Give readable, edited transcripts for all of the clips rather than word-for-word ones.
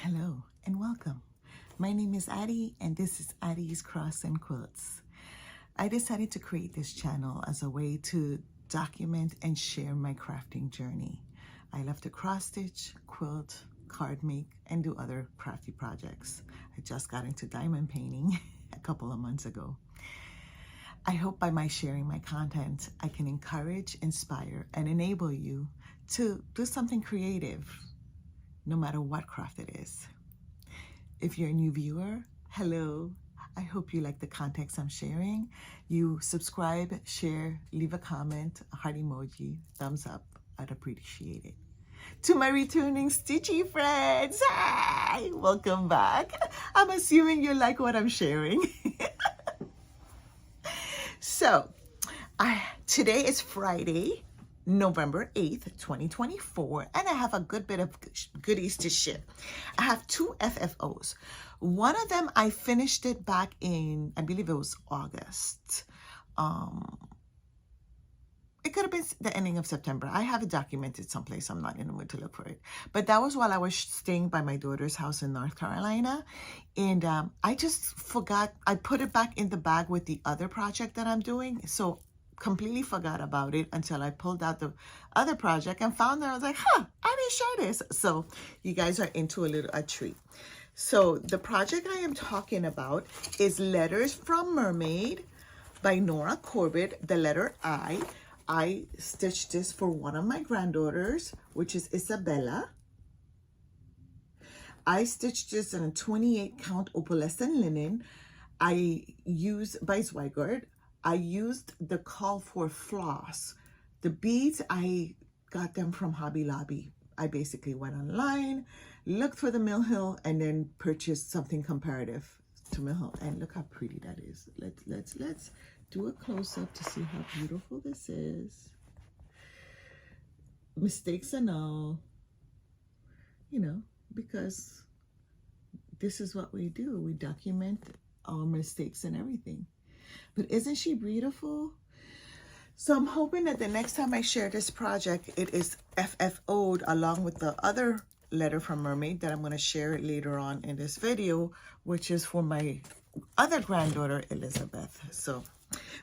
Hello and welcome. My name is Addie and this is Addie's Cross and Quilts. I decided to create this channel as a way to document and share my crafting journey. I love to cross stitch, quilt, card make, and do other crafty projects. I just got into diamond painting a couple of months ago. I hope by my sharing my content, I can encourage, inspire, and enable you to do something creative, no matter what craft it is. If you're a new viewer, hello. I hope you like the context I'm sharing. You subscribe, share, leave a comment, a heart emoji, thumbs up. I'd appreciate it. To my returning stitchy friends, hi! Welcome back. I'm assuming you like what I'm sharing. So, today is Friday, November 8th, 2024, and I have a good bit of goodies to share. I have two FFOs. One of them, I finished it back in, I believe it was August. It could have been the ending of September. I have it documented someplace. I'm not in the mood to look for it. But that was while I was staying by my daughter's house in North Carolina. And I just forgot. I put it back in the bag with the other project that I'm doing. So completely forgot about it until I pulled out the other project and found that I was like, I didn't share this. So you guys are into a treat. So the project I am talking about is Letters from Mermaid by Nora Corbett, the letter I. I stitched this for one of my granddaughters, which is Isabella. I stitched this in a 28 count opalescent linen. I used by Zweigart. I used the call for floss. The beads, I got them from Hobby Lobby. I basically went online, looked for the Mill Hill, and then purchased something comparative to Mill Hill. And look how pretty that is. Let's do a close-up to see how beautiful this is. Mistakes and all, because this is what we do. We document our mistakes and everything. But isn't she beautiful? So I'm hoping that the next time I share this project, it is FFO'd along with the other letter from Mermaid that I'm going to share later on in this video, which is for my other granddaughter, Elizabeth. So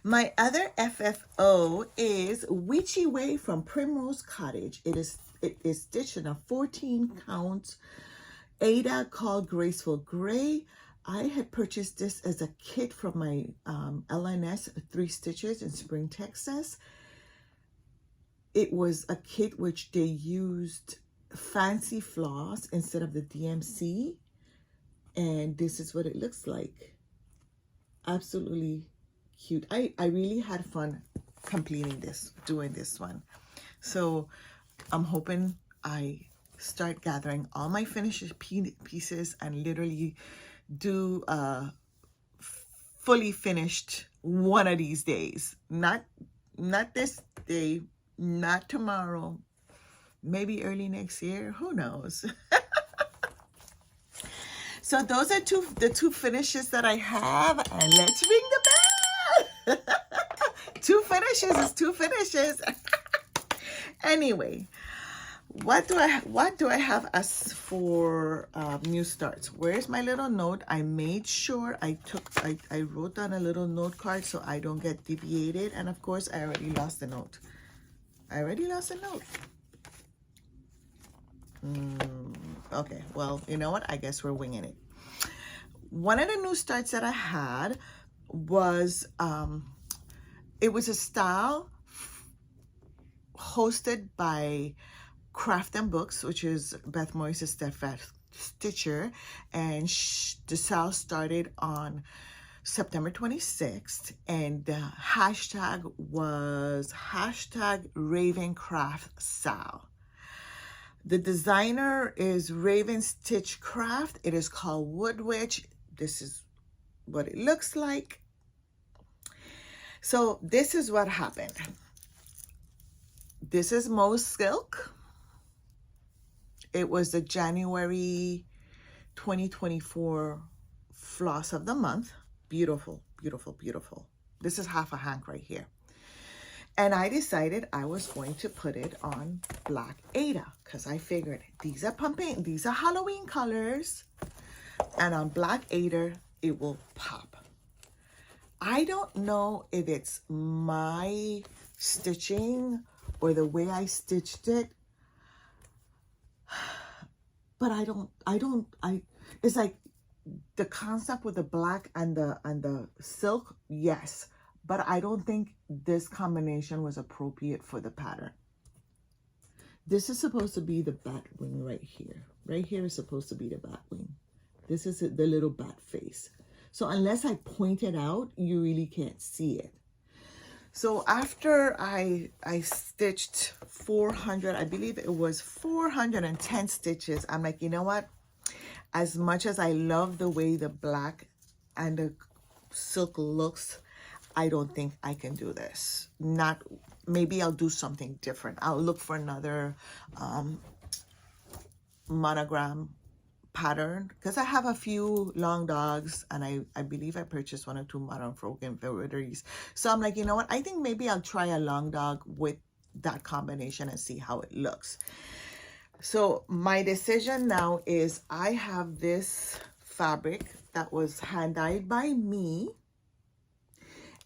my other FFO is Witchy Way from Primrose Cottage. It is stitched in a 14 count Ada called Graceful Gray. I had purchased this as a kit from my LNS 3 Stitches in Spring, Texas. It was a kit which they used fancy floss instead of the DMC. And this is what it looks like. Absolutely cute. I really had fun completing this, doing this one. So I'm hoping I start gathering all my finished pieces and literally do a fully finished one of these days. Not this day, not tomorrow, maybe early next year, who knows. So those are the two finishes that I have, and let's ring the bell. Two finishes is two finishes. Anyway, what do I have as for new starts? Where's my little note? I made sure I wrote down a little note card so I don't get deviated, and of course I already lost the note. Okay, well, you know what? I guess we're winging it. One of the new starts that I had was, it was a style hosted by Craft and Books, which is Beth Morris's Steadfast Stitcher, and the style started on September 26th, and the hashtag was #RavenCraftStyle. The designer is Raven Stitch Craft. It is called Wood Witch. This is what it looks like. So this is what happened. This is Mo's Silk. It was the January 2024 floss of the month. Beautiful, beautiful, beautiful. This is half a hank right here. And I decided I was going to put it on Black Ada because I figured these are Halloween colors, and on Black Ada it will pop. I don't know if it's my stitching or the way I stitched it, but it's like the concept with the black and the silk, yes, but I don't think this combination was appropriate for the pattern. This is supposed to be the bat wing right here. Right here is supposed to be the bat wing. This is the little bat face. So unless I point it out, you really can't see it. So after I stitched 400, I believe it was 410 stitches, I'm like, you know what? As much as I love the way the black and the silk looks, I don't think I can do this. Maybe I'll do something different. I'll look for another monogram pattern because I have a few long dogs, and I believe I purchased 1 or 2 modern folk embroideries. So I'm like, you know what? I think maybe I'll try a long dog with that combination and see how it looks. So my decision now is I have this fabric that was hand dyed by me,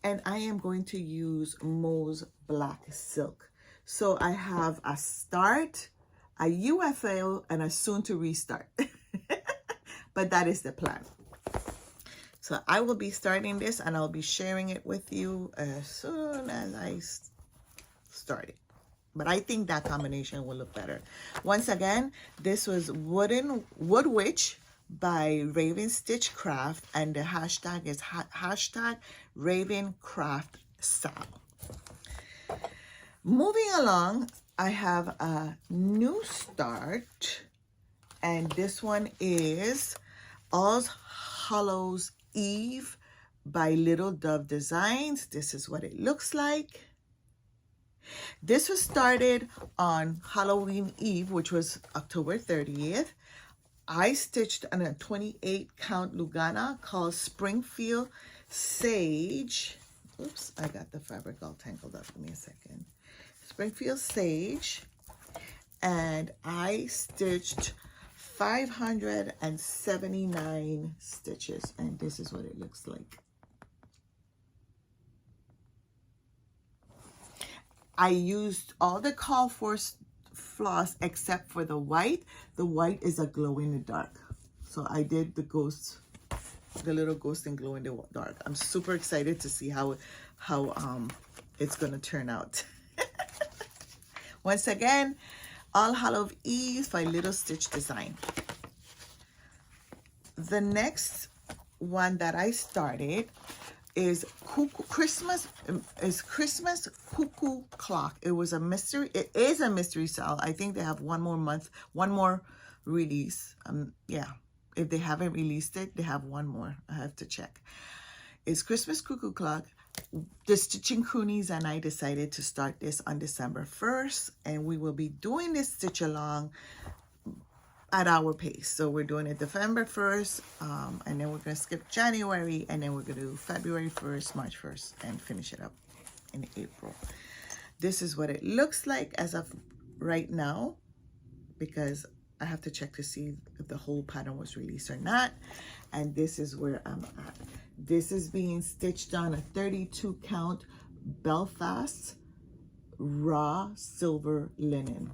and I am going to use Mo's Black Silk. So I have a start, a UFO, and a soon to restart. But that is the plan. So I will be starting this, and I'll be sharing it with you as soon as I start it. But I think that combination will look better. Once again, this was Wood Witch by Raven Stitch Craft, and the hashtag is hashtag Raven Craft Style. Moving along, I have a new start, and this one is All Hallows Eve by Little Dove Designs. This is what it looks like. This was started on Halloween Eve, which was October 30th. I stitched on a 28 count Lugana called Springfield Sage. Oops, I got the fabric all tangled up. Give me a second. Springfield Sage. And I stitched 579 stitches. And this is what it looks like. I used all the call for floss except for the white. The white is a glow in the dark. So I did the ghost, the little ghost in glow in the dark. I'm super excited to see how it's gonna turn out. Once again, All Hallows Eve by Little Stitch Design. The next one that I started is Christmas Cuckoo Clock. It was a mystery. It is a mystery sale. I think they have one more month, one more release. Yeah, if they haven't released it, they have one more. I have to check. It's Christmas Cuckoo Clock. The Stitching Croonies and I decided to start this on December 1st, and we will be doing this stitch along at our pace. So we're doing it December 1st, and then we're going to skip January, and then we're going to do February 1st, March 1st, and finish it up in April. This is what it looks like as of right now, because I have to check to see if the whole pattern was released or not. And this is where I'm at. This is being stitched on a 32 count Belfast raw silver linen.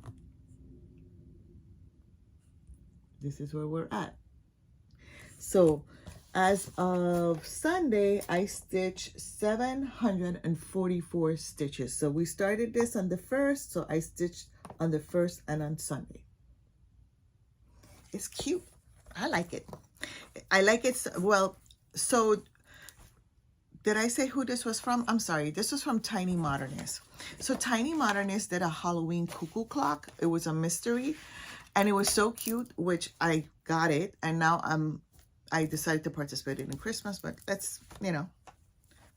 This is where we're at. So as of Sunday, I stitched 744 stitches. So we started this on the 1st, so I stitched on the 1st and on Sunday. It's cute. I like it. I like it. Well, so did I say who this was from? I'm sorry. This was from Tiny Modernist. So Tiny Modernist did a Halloween cuckoo clock. It was a mystery. And it was so cute, which I got it. And now I decided to participate in Christmas, but that's, you know,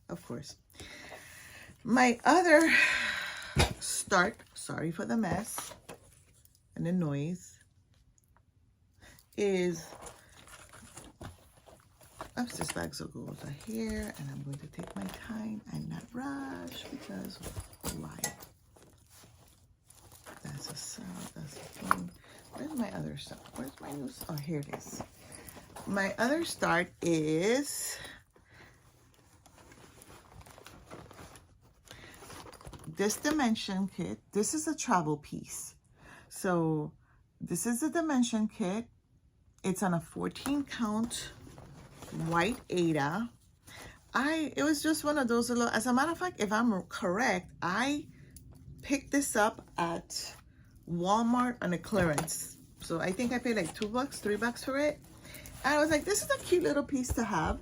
of course. My other start, sorry for the mess and the noise, is Oops, this bag's will go here, and I'm going to take my time and not rush because why? That's a cell, that's a thing. Where's my other stuff? Where's my new stuff? Oh, here it is. My other start is this dimension kit. This is a travel piece. So this is a dimension kit. It's on a 14 count white Ada. It was just one of those little, as a matter of fact, if I'm correct, I picked this up at Walmart on a clearance. So I think I paid like $2, $3 for it. And I was like, this is a cute little piece to have.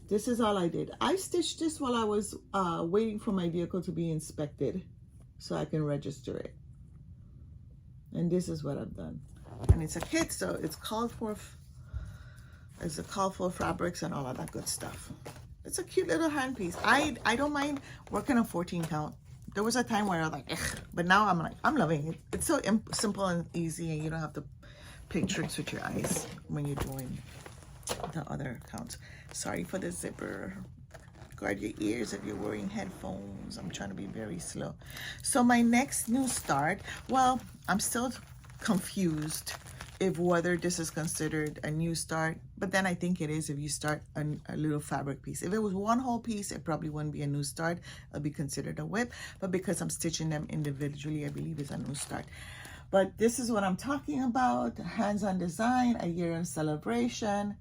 This is all I did. I stitched this while I was waiting for my vehicle to be inspected so I can register it. And this is what I've done. And it's a kit, so it's called for, it's a call for fabrics and all of that good stuff. It's a cute little hand piece. I don't mind working a 14 count. There was a time where I was like, ugh, but now I'm like, I'm loving it. It's so simple and easy, and you don't have to pick tricks with your eyes when you're doing the other counts. Sorry for the zipper. Guard your ears if you're wearing headphones. I'm trying to be very slow. So my next new start, well, I'm still confused if whether this is considered a new start, but then I think it is if you start a little fabric piece. If it was one whole piece, it probably wouldn't be a new start. It'll be considered a WIP, but because I'm stitching them individually, I believe it's a new start. But this is what I'm talking about. Hands-on design, a year of celebration.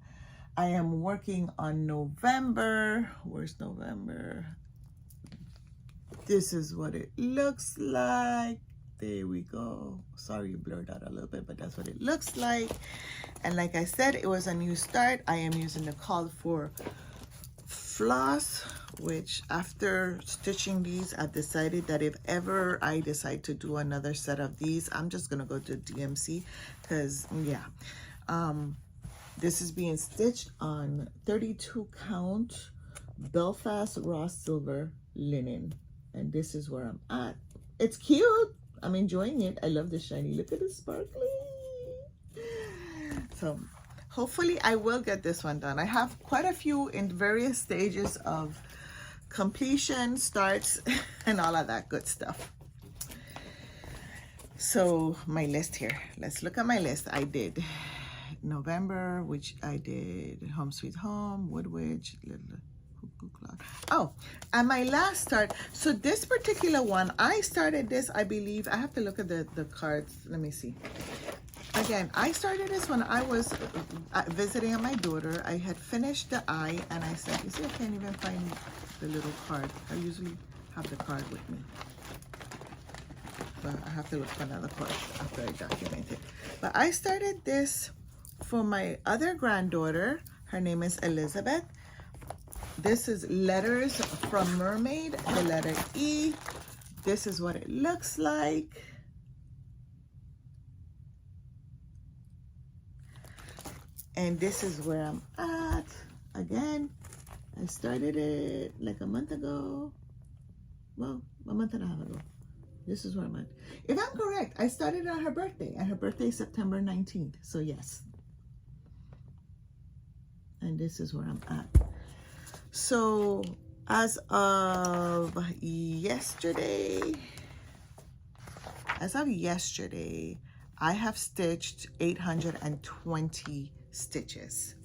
I am working on November. Where's November? This is what it looks like. There we go. Sorry, you blurred out a little bit, but that's what it looks like. And like I said, it was a new start. I am using the call for floss, which after stitching these, I've decided that if ever I decide to do another set of these, I'm just gonna go to DMC because yeah. This is being stitched on 32 count Belfast raw silver linen. And this is where I'm at. It's cute. I'm enjoying it. I love the shiny. Look at the sparkly. So hopefully I will get this one done. I have quite a few in various stages of completion, starts, and all of that good stuff. So my list here. Let's look at my list. I did November, which I did Home Sweet Home, Woodwitch, Little Cuckoo Clock. Oh, and my last start. So this particular one, I started this, I believe. I have to look at the cards. Let me see. Again, I started this when I was visiting my daughter. I had finished the eye, and I said, you see, I can't even find the little card. I usually have the card with me. So I have to look for another card after I document it. But I started this for my other granddaughter. Her name is Elizabeth. This is Letters from Mermaid, the letter E. This is what it looks like. And this is where I'm at. Again, I started it like a month ago. Well, a month and a half ago. This is where I'm at. If I'm correct, I started on her birthday, and her birthday is September 19th. So yes. And this is where I'm at. So as of yesterday, I have stitched 820 stitches.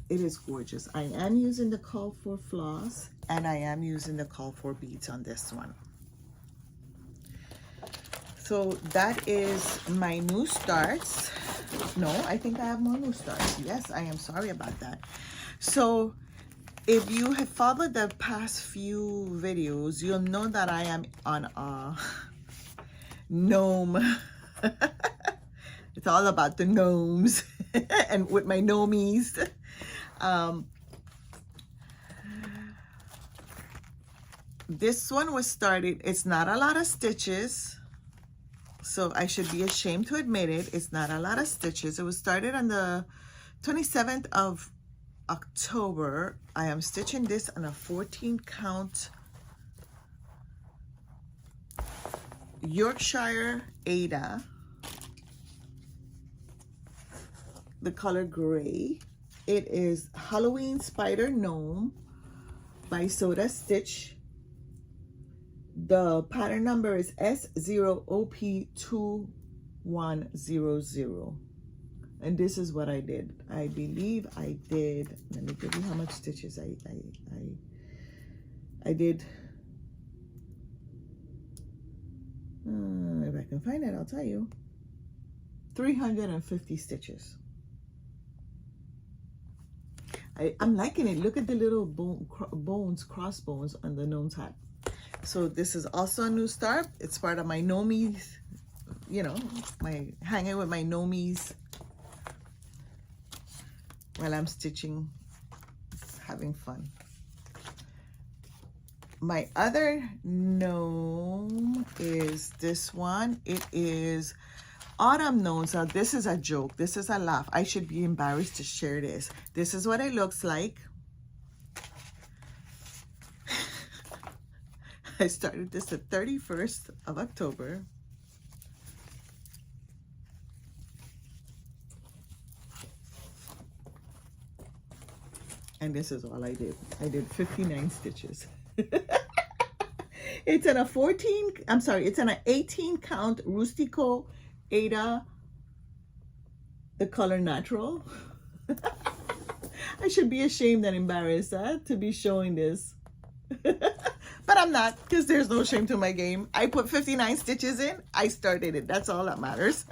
It is gorgeous. I am using the call for floss, and I am using the call for beads on this one. So that is my new starts. No, I think I have more new starts. Yes, I am sorry about that. So if you have followed the past few videos, you'll know that I am on a gnome. It's all about the gnomes and with my gnomies. This one was started, it's not a lot of stitches. So I should be ashamed to admit it. It's not a lot of stitches. It was started on the 27th of October. I am stitching this on a 14 count Yorkshire Ada, the color gray. It is Halloween Spider Gnome by Soda Stitch. The pattern number is S0OP2100. And this is what I did. I believe I did, let me give you how much stitches I did. If I can find it, I'll tell you. 350 stitches. I'm liking it. Look at the little crossbones on the gnome's hat. So this is also a new start. It's part of my gnomies, you know, my hanging with my gnomies while I'm stitching, having fun. My other gnome is this one. It is Autumn Gnomes. Now this is a joke. This is a laugh. I should be embarrassed to share this. This is what it looks like. I started this the 31st of October. And this is all I did. I did 59 stitches. It's in a 14, I'm sorry, it's in an 18 count Rustico Ada, the color natural. I should be ashamed and embarrassed to be showing this. But I'm not, because there's no shame to my game. I put 59 stitches in. I started it. That's all that matters.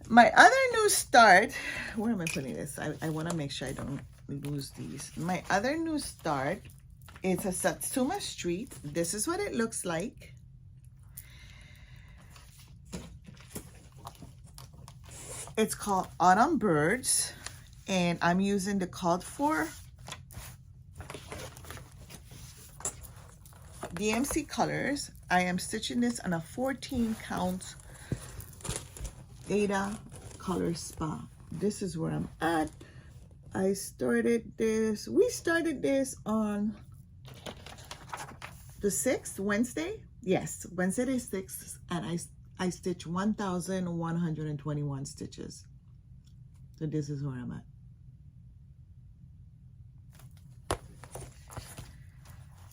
My other new start, where am I putting this? I want to make sure I don't lose these. My other new start is a Satsuma Street. This is what it looks like. It's called Autumn Birds, and I'm using the called for DMC colors. I am stitching this on a 14 count Ada color spa. This is where I'm at. I started this, we started this on the 6th, Wednesday. Yes, Wednesday the 6th, and I stitched 1,121 stitches. So this is where I'm at.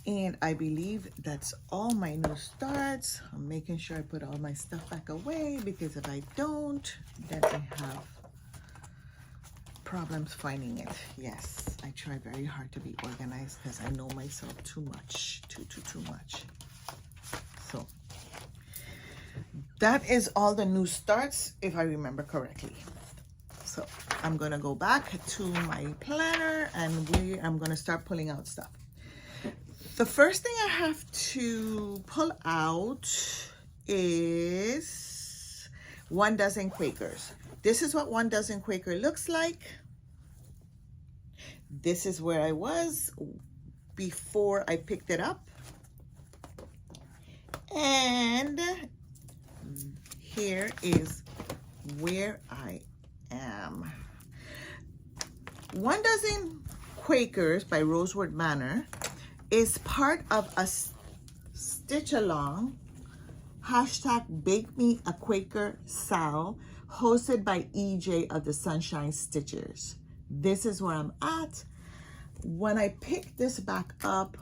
And I believe that's all my new starts. I'm making sure I put all my stuff back away, because if I don't, then I have problems finding it. Yes, I try very hard to be organized because I know myself too much, too much. So that is all the new starts, if I remember correctly. So I'm gonna go back to my planner and I'm gonna start pulling out stuff. The first thing I have to pull out is 1 dozen Quakers. This is what 1 dozen Quaker looks like. This is where I was before I picked it up. And here is where I am. 1 dozen Quakers by Rosewood Manor is part of a stitch along hashtag Bake Me a Quaker Sal, hosted by EJ of the Sunshine Stitchers. This is where I'm at. When I picked this back up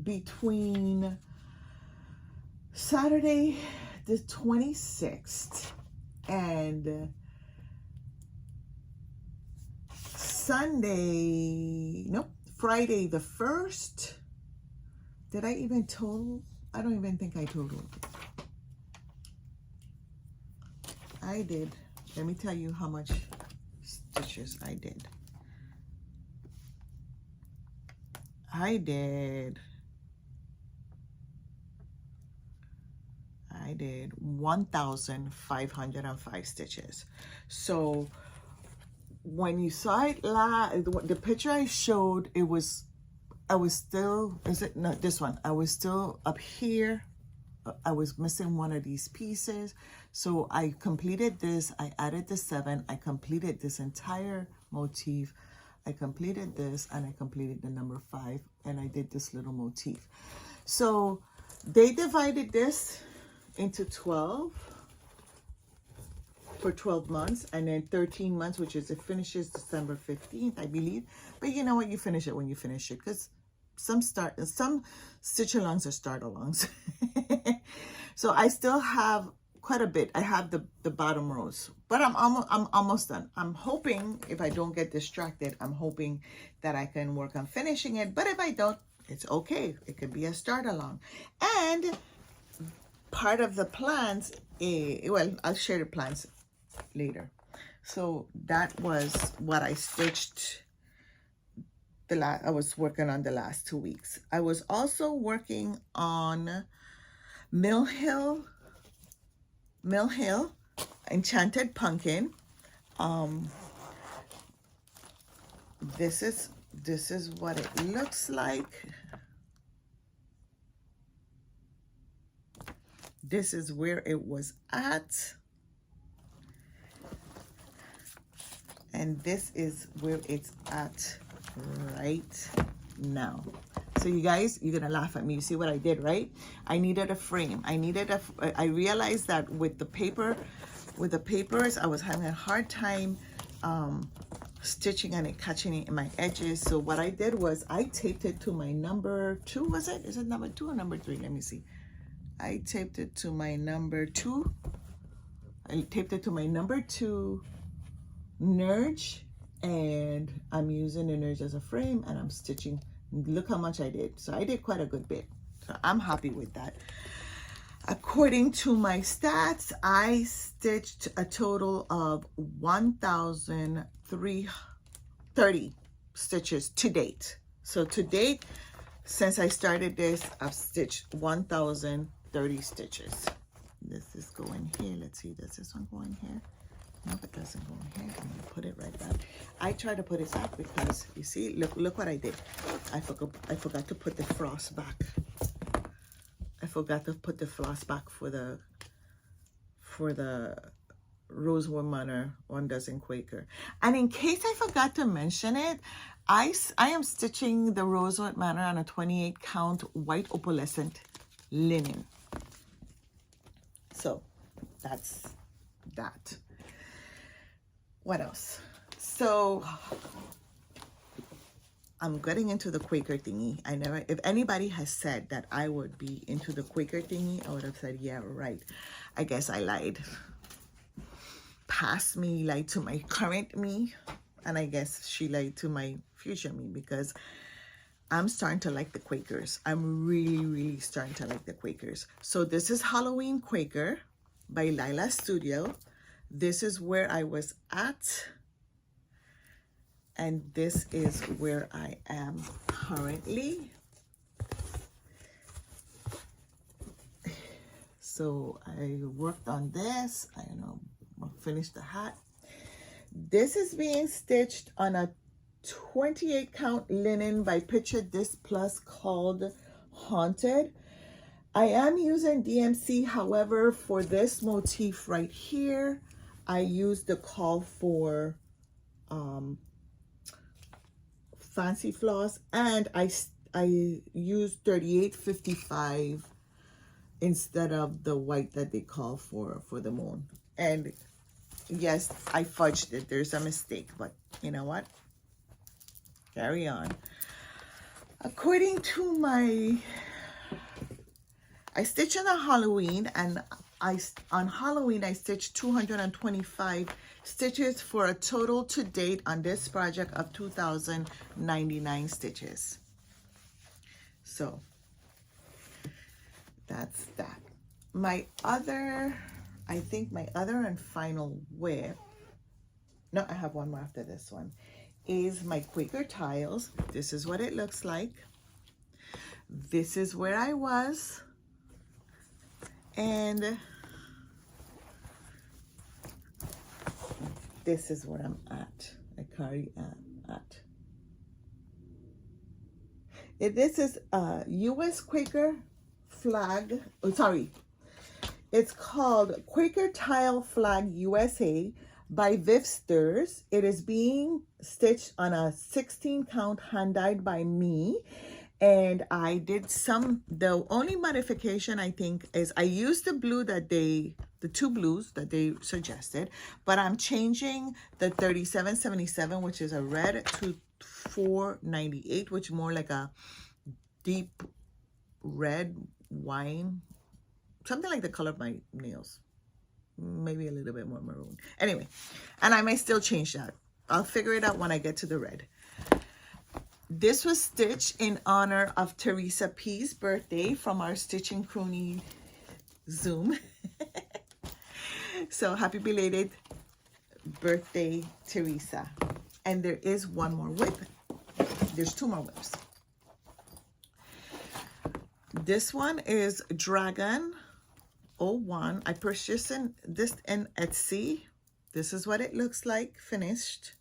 between Saturday the 26th and Friday the 1st. Did I even total? I don't even think I totaled. I did. Let me tell you how much stitches I did. I did 1,505 stitches. So when you saw it the picture I showed, I was still, this one? I was still up here. I was missing one of these pieces. So I completed this. I added the 7. I completed this entire motif. I completed this, and I completed the number 5, and I did this little motif. So they divided this into 12. for 12 months, and then 13 months, which is, it finishes December 15th, I believe. But you know what? You finish it when you finish it, because some stitch-alongs are start-alongs. So I still have quite a bit. I have the bottom rows, but I'm almost done. I'm hoping, if I don't get distracted, I'm hoping that I can work on finishing it. But if I don't, it's okay. It could be a start-along. And part of the plans, well, I'll share the plans later. So that was what I stitched I was working on the last 2 weeks. I was also working on Mill Hill Enchanted Pumpkin. This is what it looks like. This is where it was at. And this is where it's at right now. So you guys, you're gonna laugh at me. You see what I did, right? I needed a frame. I realized that with the papers, I was having a hard time stitching and it catching it in my edges. So what I did was I taped it to my number 2, was it? Is it number 2 or number 3? Let me see. I taped it to my number 2. I taped it to my number 2 Nerge, and I'm using the Nerge as a frame, and I'm stitching. Look how much I did. So I did quite a good bit. So I'm happy with that. According to my stats, I stitched a total of 1,330 stitches to date. So to date, since I started this, I've stitched 1,030 stitches. This is going here. Let's see, does this one go in here? No, it doesn't go in here. I'm gonna put it right back. I try to put it back because you see, look what I did. I forgot to put the frost back. I forgot to put the floss back for the Rosewood Manor 1 dozen Quaker. And in case I forgot to mention it, I am stitching the Rosewood Manor on a 28 count white opalescent linen. So that's that. What else? So I'm getting into the Quaker thingy. If anybody has said that I would be into the Quaker thingy, I would have said, yeah, right. I guess I lied. Past me lied to my current me, and I guess she lied to my future me, because I'm starting to like the Quakers. I'm really, really starting to like the Quakers. So this is Halloween Quaker by Lila Studio. This is where I was at, and this is where I am currently. So I worked on this. I don't know, I'll finish the hat. This is being stitched on a 28 count linen by Picture This Plus called Haunted. I am using DMC, however, for this motif right here, I used the call for Fancy Floss, and I used 3855 instead of the white that they call for the moon. And yes, I fudged it. There's a mistake, but you know what? Carry on. According to I stitched on a Halloween, and on Halloween I stitched 225 stitches for a total to date on this project of 2,099 stitches. So that's that. I think my other and final WIP, no, I have one more after this one, is my Quaker tiles. This is what it looks like. This is where I was. And this is where I'm at. I currently am at. This is a U.S. Quaker flag. Oh, sorry. It's called Quaker Tile Flag USA by WIPS. It is being stitched on a 16 count hand dyed by me. And I did the only modification I think is I used the blue that they the two blues that they suggested, but I'm changing the 3777, which is a red, to 498, which is more like a deep red wine, something like the color of my nails, maybe a little bit more maroon. Anyway, and I may still change that. I'll figure it out when I get to the red. This was stitched in honor of Teresa P's birthday from our Stitching Croonie Zoom. So happy belated birthday, Teresa. And there is one more whip. There's two more whips. This one is Dragon 01. I purchased this in Etsy. This is what it looks like finished.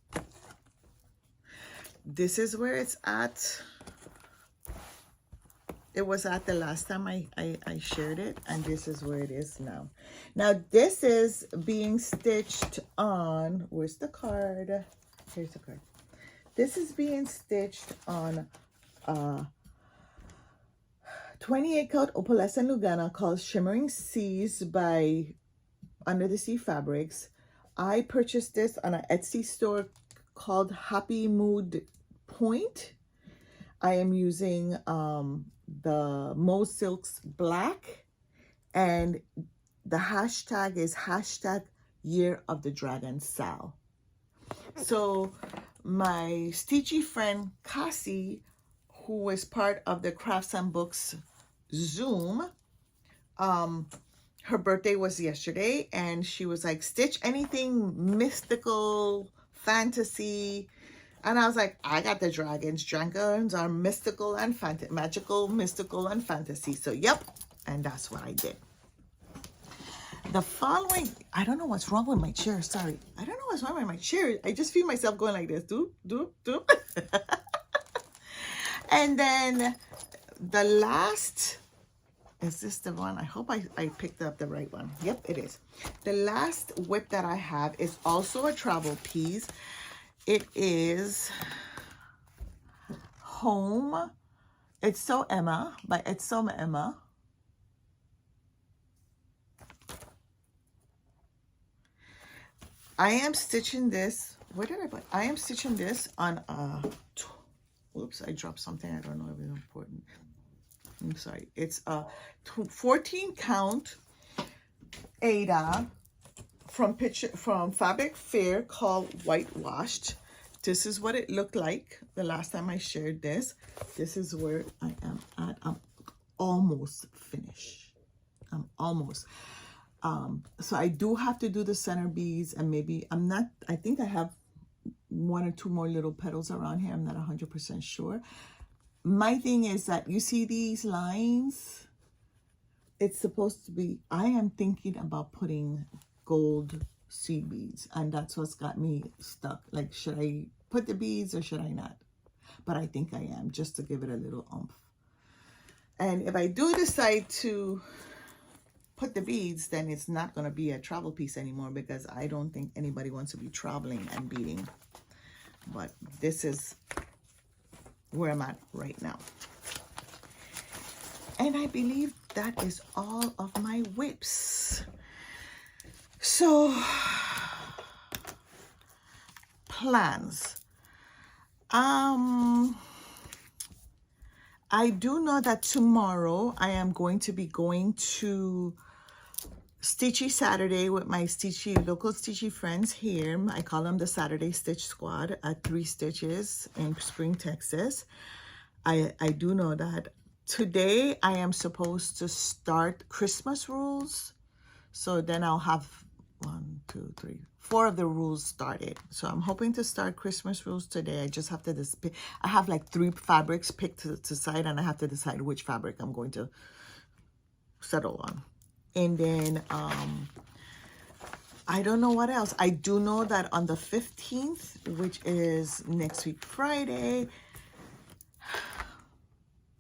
This is where it's at. It was at the last time I shared it, and this is where it is now. Now this is being stitched on, where's the card? Here's the card. This is being stitched on 28 count opalescent Lugana called Shimmering Seas by Under the Sea Fabrics. I purchased this on an Etsy store called Happy Mood Point. I am using the Mo Silks Black, and the hashtag is hashtag Year of the Dragon Sal. So my stitchy friend Cassie, who is part of the Crafts and Books Zoom, her birthday was yesterday, and she was like, stitch anything mystical, fantasy. And I was like, I got the dragons. Dragons are mystical and magical, mystical, and fantasy. So, yep. And that's what I did. The following, I don't know what's wrong with my chair. Sorry. I don't know what's wrong with my chair. I just feel myself going like this. Doop, doop, doop. And then the last, is this the one? I hope I picked up the right one. Yep, it is. The last whip that I have is also a travel piece. It is Home. It's So Emma by It's So Emma. I am stitching this. Where did I put? I am stitching this on oops, I dropped something. I don't know if it's important. I'm sorry. It's a 14 count Ada from Fabric Fair called Whitewashed. This is what it looked like the last time I shared this. This is where I am at. I'm almost finished. I'm almost. So I do have to do the center beads, and maybe I think I have one or two more little petals around here. I'm not 100% sure. My thing is that you see these lines, it's supposed to be, I am thinking about putting gold seed beads, and that's what's got me stuck. Like, should I put the beads or should I not? But I think I am, just to give it a little oomph. And if I do decide to put the beads, then it's not going to be a travel piece anymore, because I don't think anybody wants to be traveling and beading. But this is where I'm at right now. And I believe that is all of my whips. So, plans. I do know that tomorrow I am going to be going to Stitchy Saturday with my local Stitchy friends here. I call them the Saturday Stitch Squad at 3 Stitches in Spring, Texas. I do know that today I am supposed to start Christmas rules. So then I'll have 1, 2, 3, 4 of the rules started. So I'm hoping to start Christmas rules today. I just have to I have like 3 fabrics picked to side, and I have to decide which fabric I'm going to settle on. And then I don't know what else. I do know that on the 15th, which is next week Friday,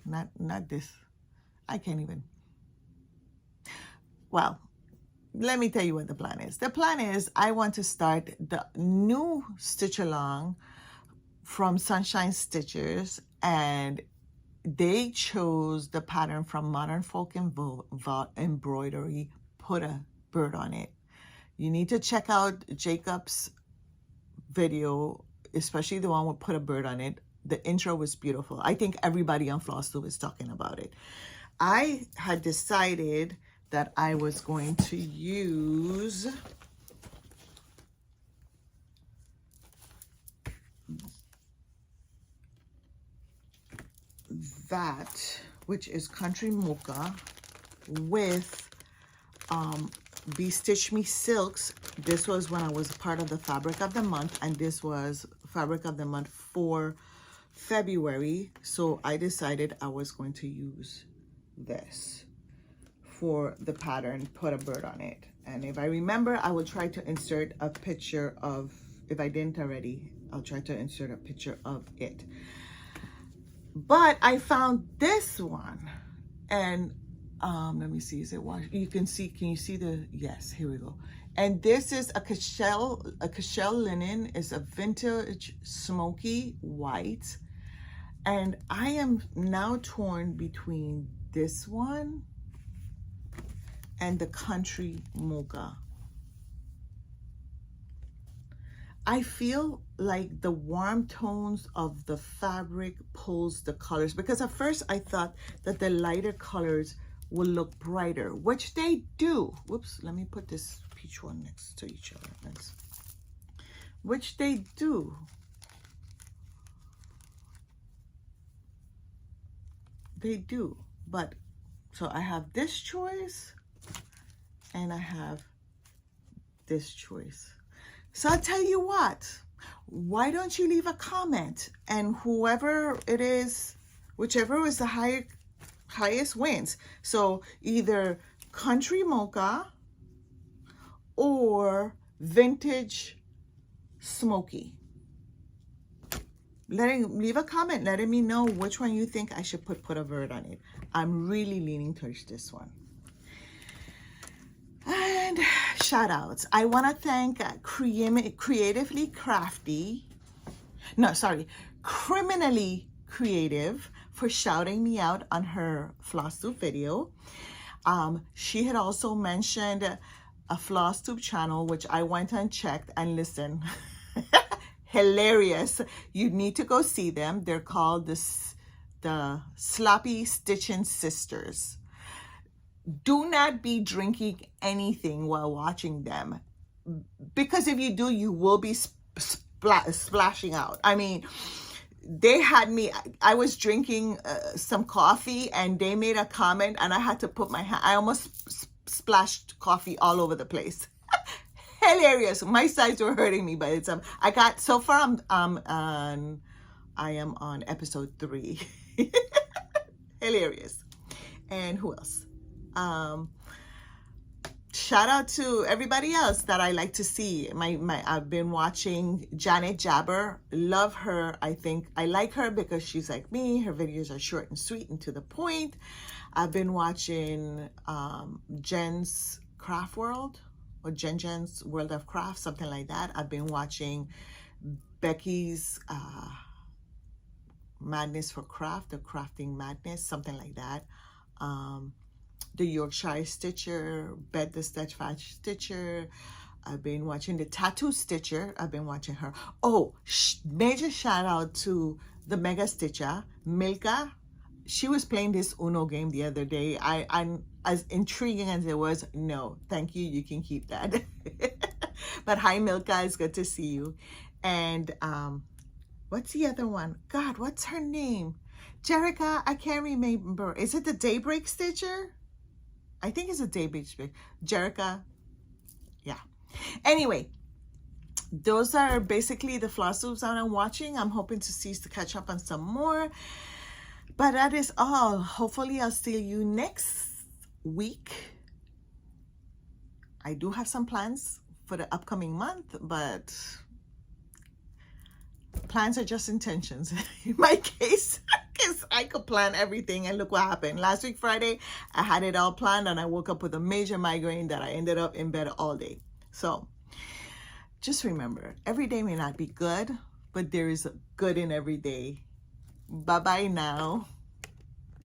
not this. I can't even. Well, let me tell you what the plan is. The plan is I want to start the new Stitch Along from Sunshine Stitchers, and they chose the pattern from Modern Folk Embroidery, Put bird on it. You need to check out Jacob's video, especially the one with put a bird on it. The intro was beautiful. I think everybody on FlossTube is talking about it. I had decided that I was going to use that, which is Country Mocha with Be Stitch Me Silks. This was when I was part of the Fabric of the Month, and this was Fabric of the Month for February. So I decided I was going to use this for the pattern, put a bird on it. And if I remember, I will try to insert a picture of, if I didn't already, I'll try to insert a picture of it. But I found this one, and let me see, is it washed? You can see, can you see the, yes, here we go. And this is a Cashel linen. It's a vintage smoky white. And I am now torn between this one and the Country Mocha. I feel like the warm tones of the fabric pulls the colors, because at first I thought that the lighter colors will look brighter, which they do. Whoops, let me put this peach one next to each other. Which they do. They do. But so I have this choice and I have this choice. So I'll tell you what, why don't you leave a comment, and whoever it is, whichever is the highest wins. So either Country Mocha or Vintage Smoky. Leave a comment letting me know which one you think I should put a bird on it. I'm really leaning towards this one. And shout outs. I want to thank Criminally Creative for shouting me out on her FlossTube video. She had also mentioned a FlossTube channel, which I went and checked, and listen, hilarious. You need to go see them. They're called the Sloppy Stitching Sisters. Do not be drinking anything while watching them, because if you do, you will be splashing out. I mean, they had me, I was drinking some coffee, and they made a comment, and I had to put my hand, I almost splashed coffee all over the place. Hilarious. My sides were hurting me by the time I got, so far I am on episode 3. Hilarious. And who else? Shout out to everybody else that I like to see. I've been watching Janet Jabber. Love her. I think I like her because she's like me. Her videos are short and sweet and to the point. I've been watching Jen's Craft World, or Jen's World of Craft, something like that. I've been watching Becky's Madness for Craft, the Crafting Madness, something like that. The Yorkshire Stitcher, Bet the Stitch Fast Stitcher. I've been watching the Tattoo Stitcher. I've been watching her. Oh, major shout out to the Mega Stitcher, Milka. She was playing this Uno game the other day. I'm as intriguing as it was. No, thank you. You can keep that. But hi, Milka. It's good to see you. And what's the other one? God, what's her name? Jerica, I can't remember. Is it the Daybreak Stitcher? I think it's a Daybreak Stitcher. Jerica, yeah. Anyway, those are basically the FlossTubes that I'm watching. I'm hoping to catch up on some more. But that is all. Hopefully, I'll see you next week. I do have some plans for the upcoming month, but plans are just intentions in my case, because I could plan everything, and look what happened. Last week, Friday, I had it all planned, and I woke up with a major migraine that I ended up in bed all day. So just remember, every day may not be good, but there is good in every day. Bye-bye now.